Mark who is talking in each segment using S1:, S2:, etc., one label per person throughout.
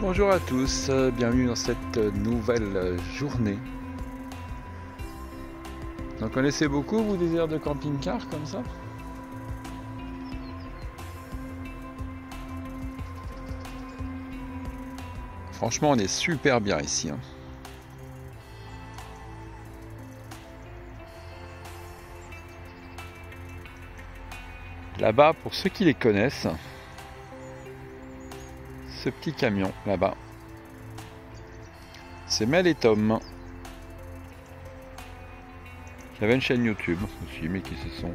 S1: Bonjour à tous, bienvenue dans cette nouvelle journée. Vous en connaissez beaucoup, vous, des aires de camping-car comme ça? Franchement, on est super bien ici, hein. Là-bas, pour ceux qui les connaissent, ce petit camion là-bas, c'est Mel et Tom. Il y avait une chaîne YouTube aussi, mais qui se sont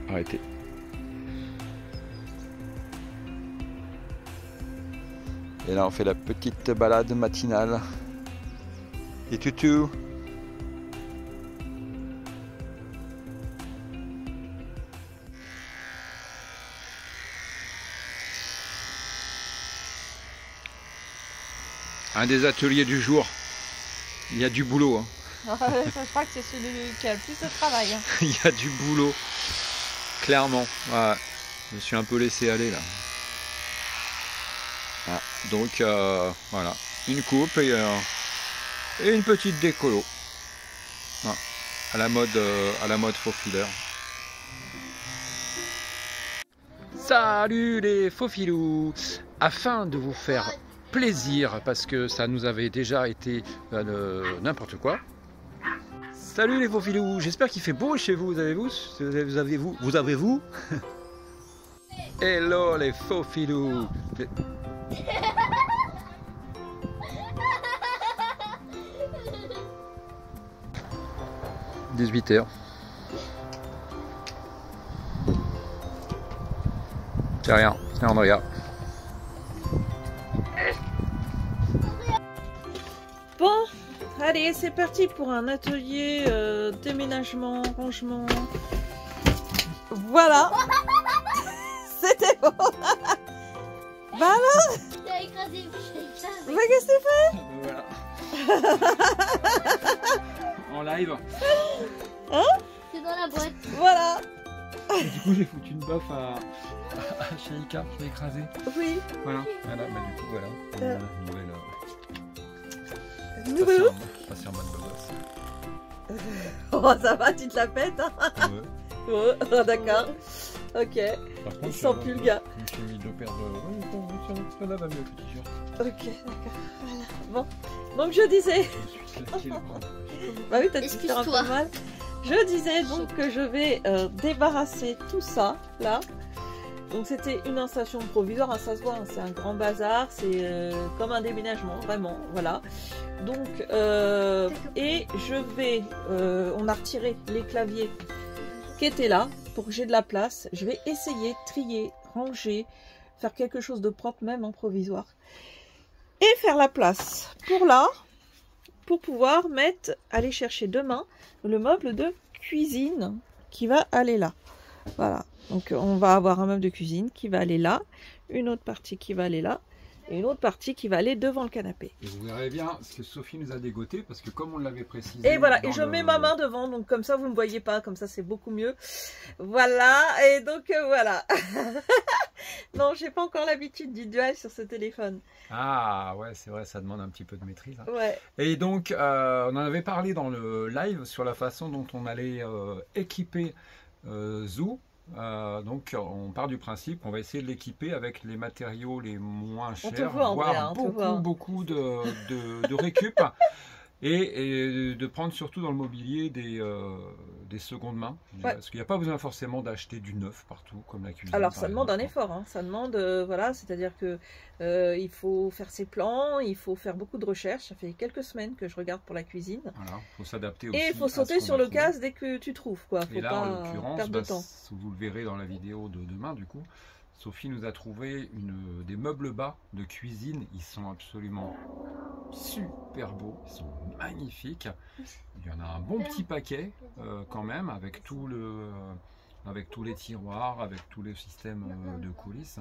S1: arrêtés. Et là, on fait la petite balade matinale. Et toutou. Un des ateliers du jour. Il y a du boulot, hein.
S2: Je crois que c'est celui qui a le plus de travail. Hein.
S1: Il y a du boulot. Clairement. Ouais. Je me suis un peu laissé aller là. Ah, donc voilà. Une coupe et une petite décolo. Ah, à la mode faux fileur. Salut les faux filous. Afin de vous faire plaisir, parce que ça nous avait déjà été n'importe quoi. Salut les faux filous, j'espère qu'il fait beau chez vous, vous avez-vous Hello les faux filous. 18h. C'est rien, c'est Andrea.
S2: Bon, allez, c'est parti pour un atelier déménagement, rangement. Voilà. C'était bon. Bah alors.
S3: T'as écrasé,
S2: Bah qu'est-ce que tu fais?
S1: Voilà. En live.
S2: Hein?
S3: c'est dans la boîte.
S2: Voilà.
S1: Du coup j'ai foutu une baffe à Shaika qui a écrasé.
S2: Oui.
S1: Voilà. Voilà, bah du coup voilà.
S2: Nouvelle.
S1: Passer en mode boss.
S2: Oh ça va, tu te la pètes hein?
S1: Ouais.
S2: Oh, d'accord. Ok.
S1: Par contre,
S2: Il sent plus le gars.
S1: Je me suis mis deux paires de... ça là va mieux le t-shirt.
S2: Ok, d'accord. Voilà. Bon. Donc je disais.
S1: Je me suis claqué le bras.
S2: Bah oui, t'as dû te faire un peu
S3: Excuse-toi.
S2: mal. Je disais donc que je vais débarrasser tout ça, là. Donc c'était une installation provisoire, hein, ça se voit, hein, c'est un grand bazar, c'est comme un déménagement, vraiment, voilà. Donc, et je vais, on a retiré les claviers qui étaient là, pour que j'ai de la place. Je vais essayer, trier, ranger, faire quelque chose de propre, même en provisoire. Et faire la place pour là, pour pouvoir aller chercher demain le meuble de cuisine qui va aller là. Voilà, donc on va avoir un meuble de cuisine qui va aller là, une autre partie qui va aller là, et une autre partie qui va aller devant le canapé.
S1: Et vous verrez bien ce que Sophie nous a dégoté, parce que comme on l'avait précisé...
S2: Et voilà, et je mets ma main devant, donc comme ça vous ne me voyez pas, comme ça c'est beaucoup mieux. Voilà, et donc voilà. Non, j'ai pas encore l'habitude du dual sur ce téléphone.
S1: Ah ouais, c'est vrai, ça demande un petit peu de maîtrise. Hein.
S2: Ouais.
S1: Et donc, on en avait parlé dans le live sur la façon dont on allait équiper Zoo. Donc on part du principe qu'on va essayer de l'équiper avec les matériaux les moins chers, voire beaucoup de récup et de prendre surtout dans le mobilier des secondes mains, parce qu'il n'y a pas besoin forcément d'acheter du neuf partout comme la cuisine.
S2: Alors ça demande un effort, hein. Ça demande, voilà, c'est-à-dire que il faut faire ses plans, il faut faire beaucoup de recherches. Ça fait quelques semaines que je regarde pour la cuisine.
S1: Voilà, faut s'adapter aussi.
S2: Et il faut sauter sur le casse dès que tu trouves, quoi. Faut
S1: et là,
S2: pas
S1: en l'occurrence,
S2: perdre de temps.
S1: vous le verrez dans la vidéo de demain, du coup, Sophie nous a trouvé des meubles bas de cuisine. Ils sont absolument super beaux, ils sont magnifiques. Il y en a un bon petit paquet quand même, avec avec tous les tiroirs, avec tous les systèmes de coulisses,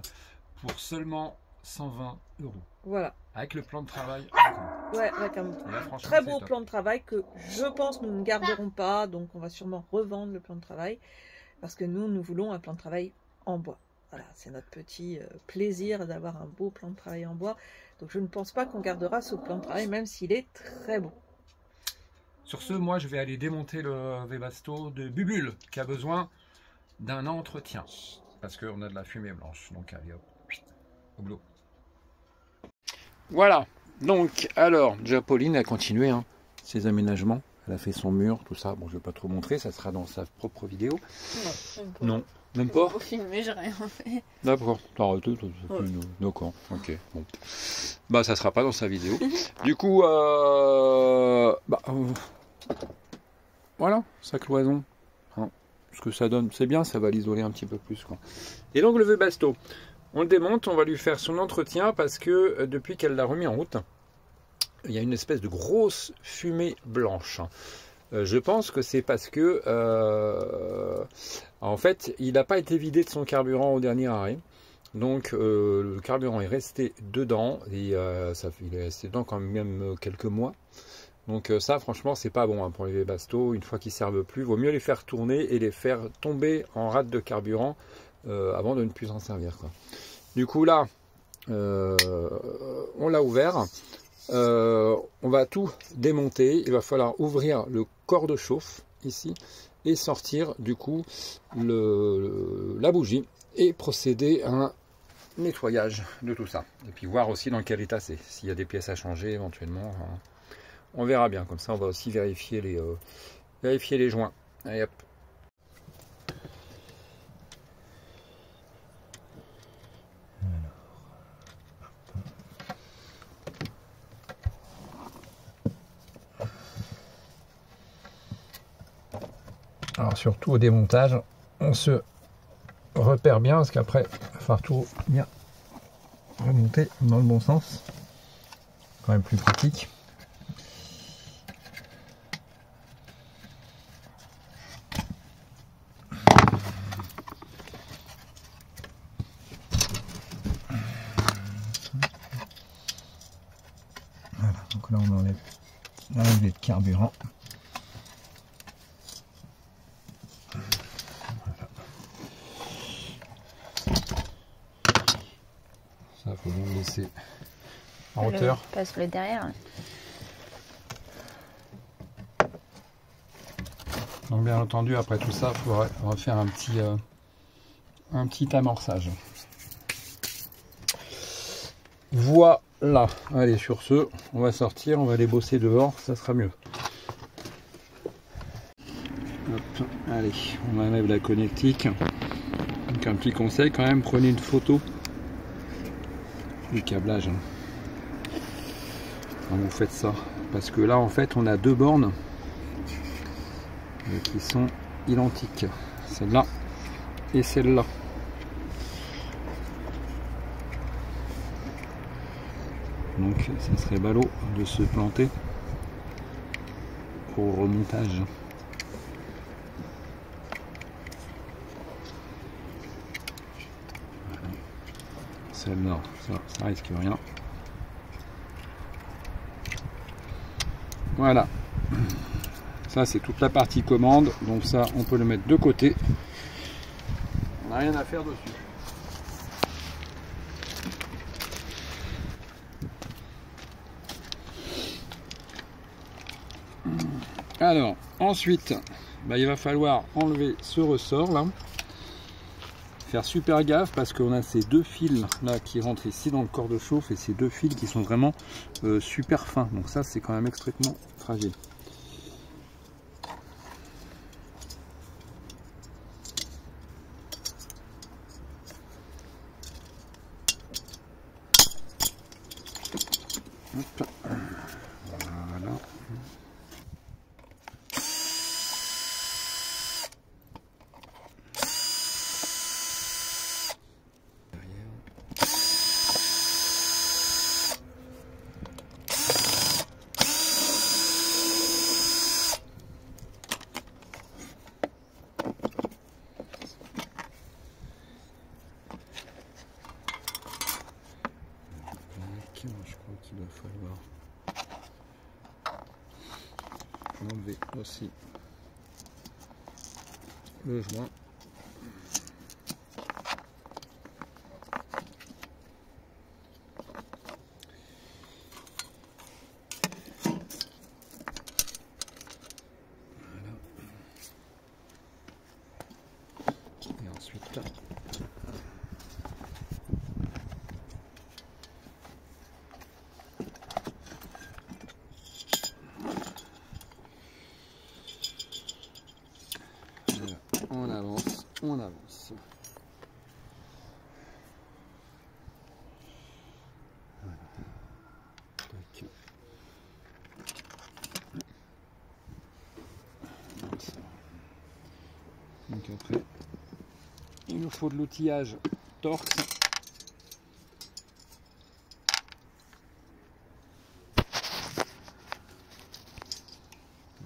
S1: pour seulement 120 €.
S2: Voilà.
S1: Avec le plan de travail.
S2: Ouais, avec un très beau plan de travail que je pense nous ne garderons pas. Donc on va sûrement revendre le plan de travail. Parce que nous voulons un plan de travail en bois. Voilà, c'est notre petit plaisir d'avoir un beau plan de travail en bois. Donc je ne pense pas qu'on gardera ce plan de travail, même s'il est très beau.
S1: Sur ce, moi je vais aller démonter le Webasto de Bubule qui a besoin d'un entretien. Parce qu'on a de la fumée blanche. Donc allez hop, au boulot. Voilà, donc alors, déjà Pauline a continué ses aménagements. Elle a fait son mur, tout ça. Bon, je ne vais pas trop montrer, ça sera dans sa propre vidéo. Non, même pas.
S3: Pour filmer, j'ai rien fait.
S1: D'accord, t'as arrêté, d'accord, ok, bon. Bah, ça sera pas dans sa vidéo. Du coup, voilà, sa cloison. Ce que ça donne, c'est bien, ça va l'isoler un petit peu plus, quoi. Et donc, le Webasto, on le démonte, on va lui faire son entretien parce que depuis qu'elle l'a remis en route, il y a une espèce de grosse fumée blanche. Je pense que c'est parce que, en fait, il n'a pas été vidé de son carburant au dernier arrêt. Donc, le carburant est resté dedans. Et il est resté dedans quand même quelques mois. Donc ça, franchement, c'est pas bon pour les Webasto. Une fois qu'ils ne servent plus, il vaut mieux les faire tourner et les faire tomber en rate de carburant avant de ne plus en servir, quoi. Du coup, là, on l'a ouvert. On va tout démonter. Il va falloir ouvrir le corps de chauffe ici et sortir du coup la bougie et procéder à un nettoyage de tout ça. Et puis voir aussi dans quel état c'est. S'il y a des pièces à changer éventuellement, on verra bien. Comme ça, on va aussi vérifier les joints. Allez, hop. Alors surtout au démontage, on se repère bien parce qu'après, il va falloir tout bien remonter dans le bon sens. Quand même plus pratique. Voilà, donc là on enlève le carburant. Ça, faut bien le laisser en hauteur.
S3: Passe le derrière.
S1: Donc bien entendu, après tout ça, il faudra faire un petit amorçage. Voilà. Allez, sur ce, on va sortir, on va aller bosser dehors, ça sera mieux. Hop, allez, on enlève la connectique. Donc un petit conseil quand même, prenez une photo du câblage quand vous faites ça, parce que là en fait on a deux bornes qui sont identiques, celle-là et celle-là. Donc ça serait ballot de se planter au remontage. Celle-là, ça risque rien. Voilà. Ça c'est toute la partie commande, donc ça on peut le mettre de côté. On n'a rien à faire dessus. Alors, ensuite, il va falloir enlever ce ressort là. Faire super gaffe parce qu'on a ces deux fils là qui rentrent ici dans le corps de chauffe et ces deux fils qui sont vraiment super fins. Donc ça, c'est quand même extrêmement fragile. Hop. Voilà. Je crois qu'il va falloir enlever aussi le joint. ensuite. Voilà, on avance, on avance. Voilà. Tac. Donc après, il nous faut de l'outillage Torx.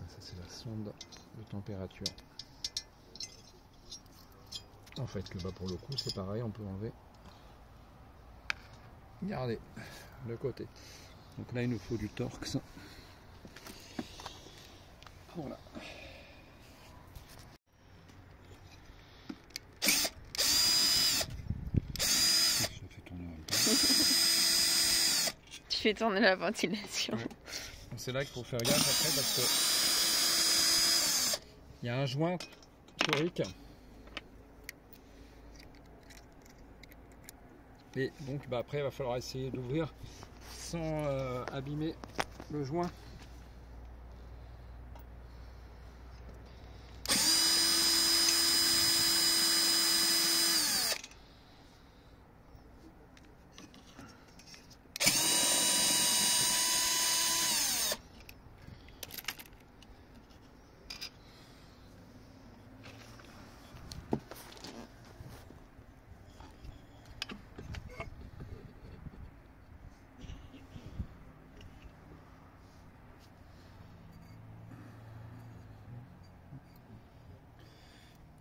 S1: Ça c'est la sonde de température. En fait que pour le coup c'est pareil, on peut enlever. Regardez le côté. Donc là il nous faut du Torx. Voilà.
S3: Tu fais tourner la ventilation.
S1: Ouais. C'est là qu'il faut faire gaffe après parce que il y a un joint torique. Et donc après il va falloir essayer d'ouvrir sans abîmer le joint.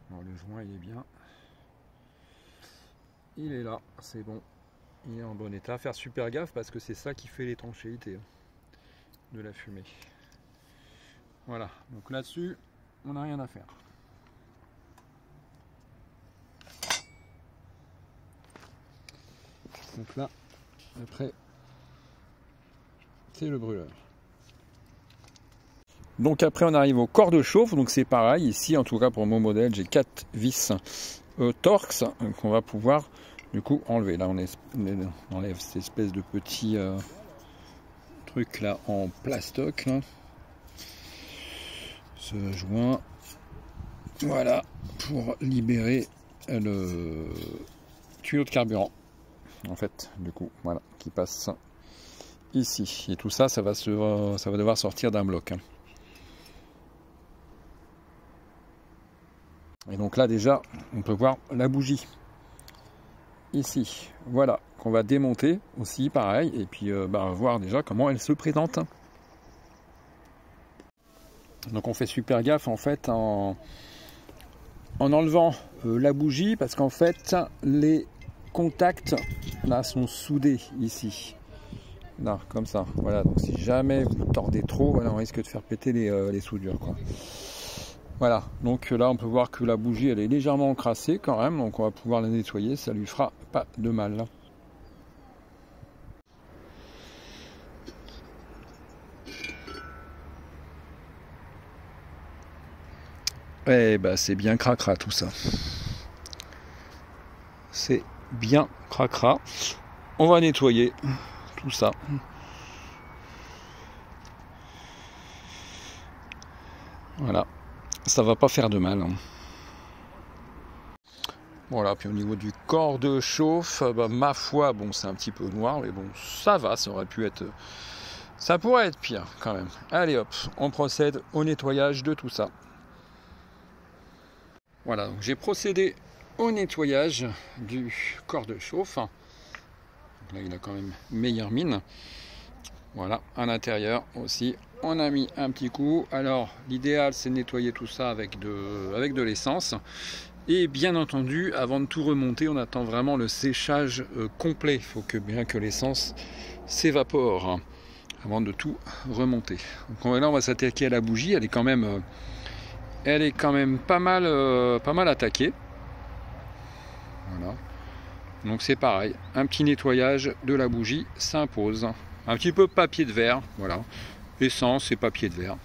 S1: Alors le joint il est bien, il est là, c'est bon, il est en bon état. Faire super gaffe parce que c'est ça qui fait l'étanchéité de la fumée. Voilà, donc là-dessus on n'a rien à faire. Donc là, après, c'est le brûleur. Donc après on arrive au corps de chauffe, donc c'est pareil, ici en tout cas pour mon modèle j'ai 4 vis Torx qu'on va pouvoir du coup enlever. Là on enlève cette espèce de petit truc là en plastoc là. Ce joint, voilà, pour libérer le tuyau de carburant en fait du coup, voilà, qui passe ici. Et tout ça, ça va devoir sortir d'un bloc. Et donc là déjà on peut voir la bougie ici, voilà, qu'on va démonter aussi pareil, et puis voir déjà comment elle se présente. Donc on fait super gaffe en fait en enlevant la bougie, parce qu'en fait les contacts là sont soudés ici, là comme ça, voilà. Donc si jamais vous tordez trop, voilà, on risque de faire péter les soudures quoi. Voilà, donc là on peut voir que la bougie elle est légèrement encrassée quand même, donc on va pouvoir la nettoyer, ça lui fera pas de mal. Eh ben c'est bien cracra tout ça. C'est bien cracra. On va nettoyer tout ça. Voilà. Ça va pas faire de mal. Voilà, puis au niveau du corps de chauffe, ma foi, bon c'est un petit peu noir, mais bon ça va, ça aurait pu être... Ça pourrait être pire quand même. Allez hop, on procède au nettoyage de tout ça. Voilà, donc j'ai procédé au nettoyage du corps de chauffe. Là il a quand même meilleure mine. Voilà, à l'intérieur aussi, on a mis un petit coup. Alors l'idéal c'est de nettoyer tout ça avec de l'essence. Et bien entendu, avant de tout remonter, on attend vraiment le séchage complet. Il faut bien que l'essence s'évapore avant de tout remonter. Donc là on va s'attaquer à la bougie, elle est quand même pas mal attaquée. Voilà. Donc c'est pareil, un petit nettoyage de la bougie s'impose. Un petit peu papier de verre, voilà, essence et papier de verre.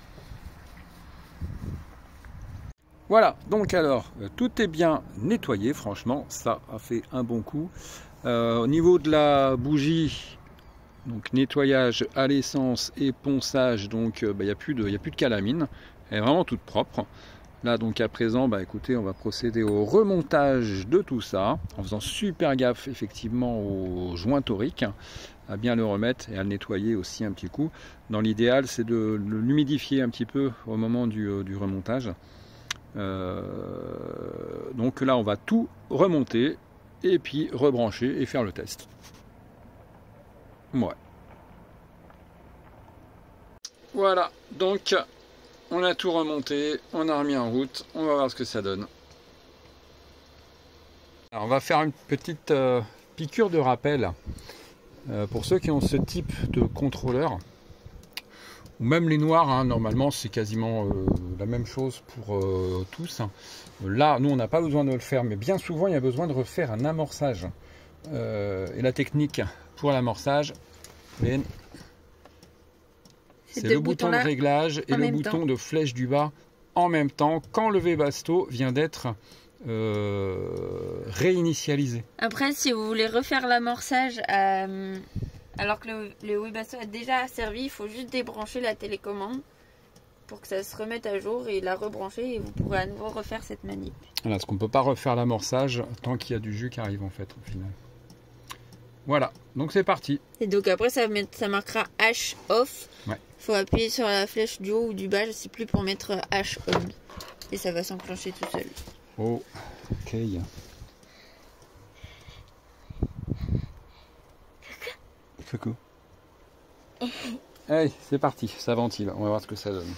S1: Voilà, donc alors, tout est bien nettoyé, franchement, ça a fait un bon coup. Au niveau de la bougie, donc nettoyage à l'essence et ponçage, donc il n'y a plus de calamine, elle est vraiment toute propre. Là donc à présent, écoutez, on va procéder au remontage de tout ça, en faisant super gaffe effectivement au joint torique, à bien le remettre et à le nettoyer aussi un petit coup. Dans l'idéal, c'est de l'humidifier un petit peu au moment du remontage. Donc là on va tout remonter et puis rebrancher et faire le test. Ouais. Voilà, donc on a tout remonté, on a remis en route, on va voir ce que ça donne. Alors on va faire une petite piqûre de rappel pour ceux qui ont ce type de contrôleur. Ou même les noirs, hein, normalement c'est quasiment la même chose pour tous. Là, nous on n'a pas besoin de le faire, mais bien souvent il y a besoin de refaire un amorçage. Et la technique pour l'amorçage, c'est le bouton de réglage et le bouton de flèche du bas en même temps quand le Webasto vient d'être réinitialisé.
S3: Après, si vous voulez refaire l'amorçage alors que le Webasto a déjà servi, il faut juste débrancher la télécommande pour que ça se remette à jour et la rebrancher et vous pourrez à nouveau refaire cette manip.
S1: Voilà, parce qu'on ne peut pas refaire l'amorçage tant qu'il y a du jus qui arrive en fait au final. Voilà, donc c'est parti.
S3: Et donc après ça marquera H off.
S1: Ouais.
S3: Il faut appuyer sur la flèche du haut ou du bas, je sais plus, pour mettre H on. Et ça va s'enclencher tout seul.
S1: Oh, ok. Coucou. Allez, c'est parti, ça ventile, on va voir ce que ça donne.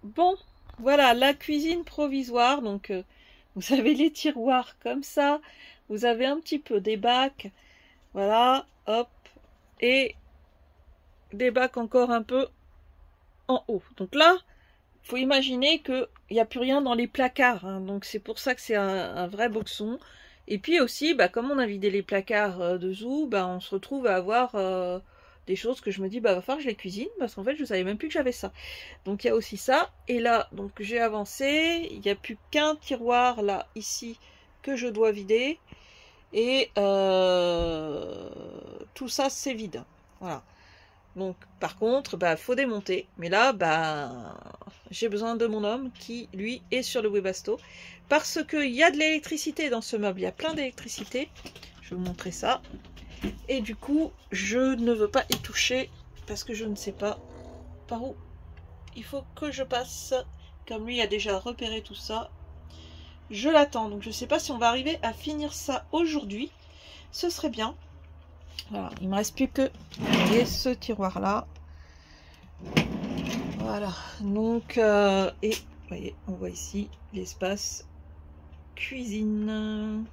S2: Bon, voilà la cuisine provisoire. Donc, vous avez les tiroirs comme ça. Vous avez un petit peu des bacs. Voilà, hop. Et des bacs encore un peu en haut. Donc là, il faut imaginer qu'il n'y a plus rien dans les placards. Hein. Donc c'est pour ça que c'est un vrai boxon. Et puis aussi, comme on a vidé les placards de Zoo, on se retrouve à avoir des choses que je me dis, va falloir que je les cuisine, parce qu'en fait, je ne savais même plus que j'avais ça. Donc il y a aussi ça. Et là, donc j'ai avancé, il n'y a plus qu'un tiroir là, ici, que je dois vider. Et tout ça, c'est vide. Voilà. Donc, par contre, faut démonter. Mais là, j'ai besoin de mon homme qui, lui, est sur le Webasto. Parce qu'il y a de l'électricité dans ce meuble. Il y a plein d'électricité. Je vais vous montrer ça. Et du coup, je ne veux pas y toucher. Parce que je ne sais pas par où il faut que je passe. Comme lui a déjà repéré tout ça. Je l'attends. Donc, je ne sais pas si on va arriver à finir ça aujourd'hui. Ce serait bien. Voilà, il me reste plus que ce tiroir là. Voilà, donc et vous voyez, on voit ici l'espace cuisine.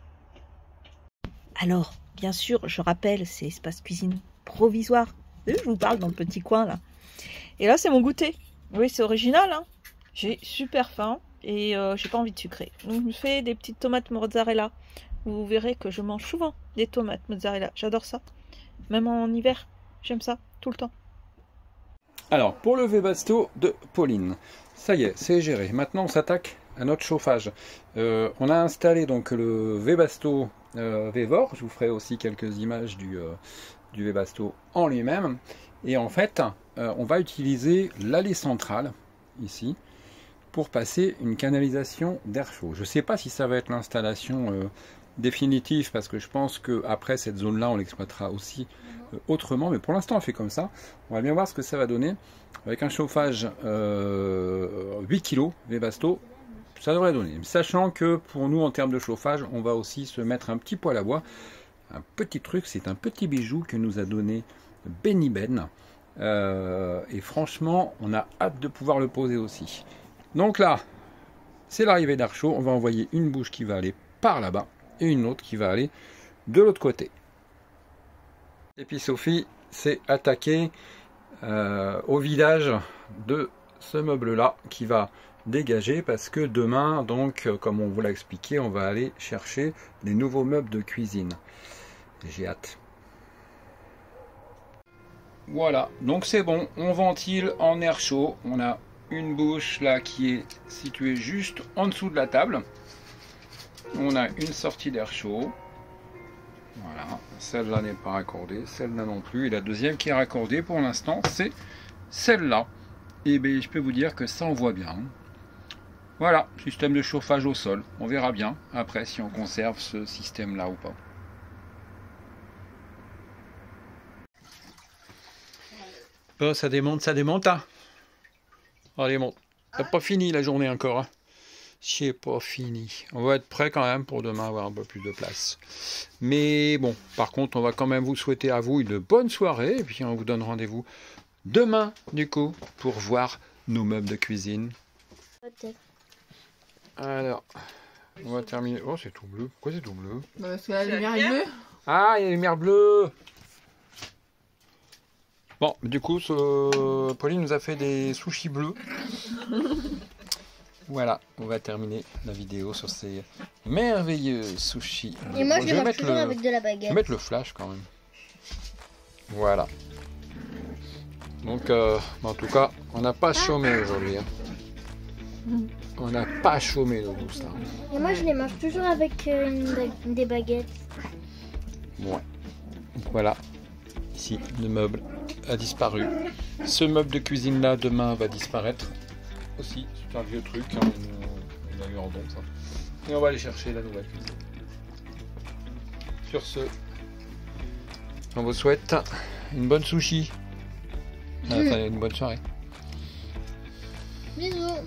S2: Alors, bien sûr, je rappelle, c'est l'espace cuisine provisoire. Je vous parle dans le petit coin là. Et là, c'est mon goûter. Oui, c'est original, hein. J'ai super faim et j'ai pas envie de sucrer. Donc, je me fais des petites tomates mozzarella. Vous verrez que je mange souvent des tomates mozzarella. J'adore ça. Même en hiver, j'aime ça, tout le temps.
S1: Alors, pour le Webasto de Pauline, ça y est, c'est géré. Maintenant, on s'attaque à notre chauffage. On a installé donc le Webasto Vevor. Je vous ferai aussi quelques images du Webasto en lui-même. Et en fait, on va utiliser l'allée centrale, ici, pour passer une canalisation d'air chaud. Je ne sais pas si ça va être l'installation définitive, parce que je pense qu'après cette zone-là, on l'exploitera aussi autrement. Mais pour l'instant, on fait comme ça. On va bien voir ce que ça va donner. Avec un chauffage 8 kg Webasto, ça devrait donner. Sachant que pour nous, en termes de chauffage, on va aussi se mettre un petit poêle à bois. Un petit truc, c'est un petit bijou que nous a donné Benny Ben. Et franchement, on a hâte de pouvoir le poser aussi. Donc là, c'est l'arrivée d'air chaud. On va envoyer une bouche qui va aller par là-bas et une autre qui va aller de l'autre côté. Et puis Sophie s'est attaquée au vidage de ce meuble-là qui va dégager, parce que demain, donc, comme on vous l'a expliqué, on va aller chercher des nouveaux meubles de cuisine. J'ai hâte. Voilà, donc c'est bon, on ventile en air chaud, on a une bouche là qui est située juste en dessous de la table. On a une sortie d'air chaud. Voilà, celle-là n'est pas raccordée, celle-là non plus. Et la deuxième qui est raccordée pour l'instant, c'est celle-là. Et bien, je peux vous dire que ça envoie bien. Voilà, système de chauffage au sol. On verra bien après si on conserve ce système-là ou pas. Oh, ça démonte, ça démonte. Hein. Allez, bon, t'as pas fini la journée encore. Hein. C'est pas fini. On va être prêt quand même pour demain avoir un peu plus de place. Mais bon, par contre, on va quand même vous souhaiter à vous une bonne soirée. Et puis on vous donne rendez-vous demain, du coup, pour voir nos meubles de cuisine.
S4: Peut-être.
S1: Alors, on va terminer. Oh, c'est tout bleu. Pourquoi c'est tout bleu?
S5: Parce que la lumière est bleue.
S1: Ah, il y a la lumière bleue. Bon, du coup, Pauline nous a fait des sushis bleus. Voilà, on va terminer la vidéo sur ces merveilleux sushis.
S4: Et moi, je
S1: vais
S4: les mange
S1: mettre
S4: toujours avec de la baguette.
S1: Je vais mettre le flash quand même. Voilà. Donc, en tout cas, on n'a pas chômé aujourd'hui. Hein. On n'a pas chômé nos douces. Hein.
S4: Et moi, je les mange toujours avec des baguettes.
S1: Ouais. Donc voilà. Ici, le meuble a disparu. Ce meuble de cuisine là, demain, va disparaître aussi. C'est un vieux truc. Hein. On a eu en don ça. Et on va aller chercher la nouvelle cuisine. Sur ce, on vous souhaite une bonne sushi. Enfin, une bonne soirée.
S4: Bisous.